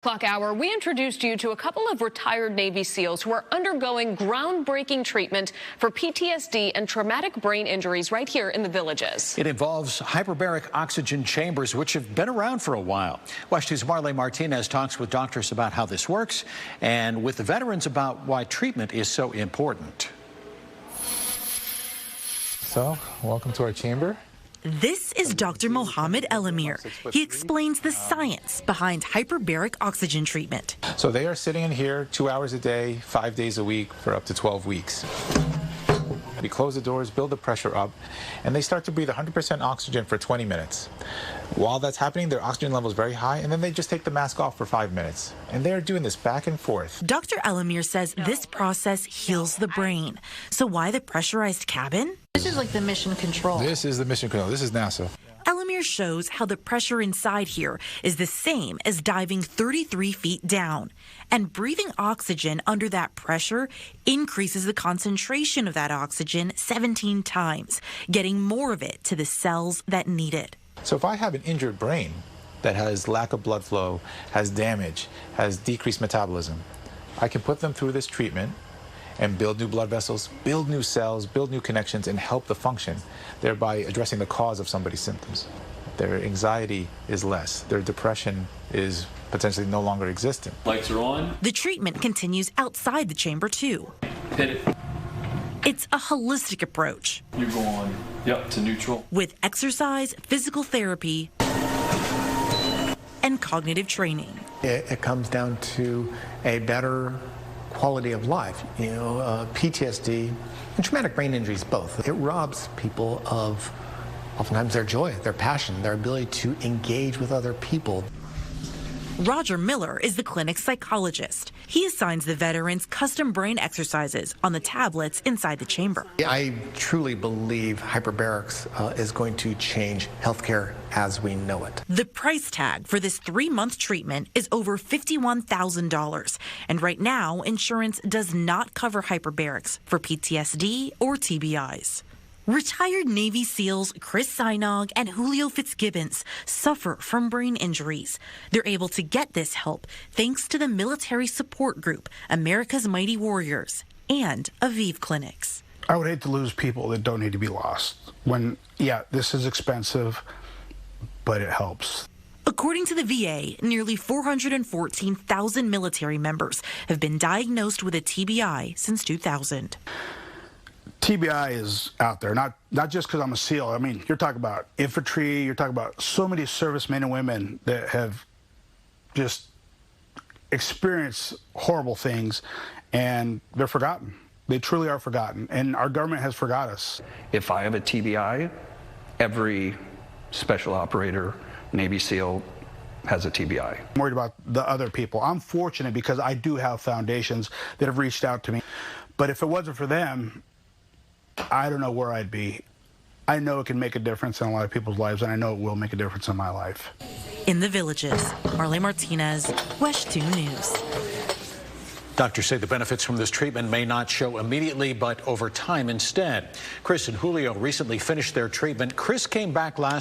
Clock hour, we introduced you to a couple of retired Navy SEALs who are undergoing groundbreaking treatment for PTSD and traumatic brain injuries right here in the Villages. It involves hyperbaric oxygen chambers, which have been around for a while. WESH 2's Marley Martinez talks with doctors about how this works and with the veterans about why treatment is so important. So, welcome to our chamber. This is Dr. Mohammed Elamir. He explains the science behind hyperbaric oxygen treatment. So they are sitting in here 2 hours a day, 5 days a week for up to 12 weeks. We close the doors, build the pressure up, and they start to breathe 100% oxygen for 20 minutes. While that's happening, their oxygen level is very high, and then they just take the mask off for 5 minutes. And they're doing this back and forth. Dr. Elamir says this process heals the brain. So why the pressurized cabin? This is like the mission control. This is the mission control. This is NASA. Elamir shows how the pressure inside here is the same as diving 33 feet down. And breathing oxygen under that pressure increases the concentration of that oxygen 17 times, getting more of it to the cells that need it. So if I have an injured brain that has lack of blood flow, has damage, has decreased metabolism, I can put them through this treatment and build new blood vessels, build new cells, build new connections, and help the function, thereby addressing the cause of somebody's symptoms. Their anxiety is less. Their depression is potentially no longer existent. Lights are on. The treatment continues outside the chamber, too. Hit it. It's a holistic approach. You're going, yep, to neutral. With exercise, physical therapy, and cognitive training. It comes down to a better quality of life. PTSD and traumatic brain injuries both. It robs people of oftentimes their joy, their passion, their ability to engage with other people. Roger Miller is the clinic's psychologist. He assigns the veterans custom brain exercises on the tablets inside the chamber. I truly believe hyperbarics is going to change healthcare as we know it. The price tag for this 3-month treatment is over $51,000. And right now, insurance does not cover hyperbarics for PTSD or TBIs. Retired Navy SEALs Chris Sinog and Julio Fitzgibbons suffer from brain injuries. They're able to get this help thanks to the military support group, America's Mighty Warriors, and Aviv Clinics. I would hate to lose people that don't need to be lost. Yeah, this is expensive, but it helps. According to the VA, nearly 414,000 military members have been diagnosed with a TBI since 2000. TBI is out there, not just because I'm a SEAL. I mean, you're talking about infantry, you're talking about so many servicemen and women that have just experienced horrible things, and they're forgotten. They truly are forgotten, and our government has forgot us. If I have a TBI, every special operator, Navy SEAL has a TBI. I'm worried about the other people. I'm fortunate because I do have foundations that have reached out to me, but if it wasn't for them, I don't know where I'd be. I know it can make a difference in a lot of people's lives, and I know it will make a difference in my life. In the Villages, Marley Martinez, WESH 2 News. Doctors say the benefits from this treatment may not show immediately, but over time instead. Chris and Julio recently finished their treatment. Chris came back last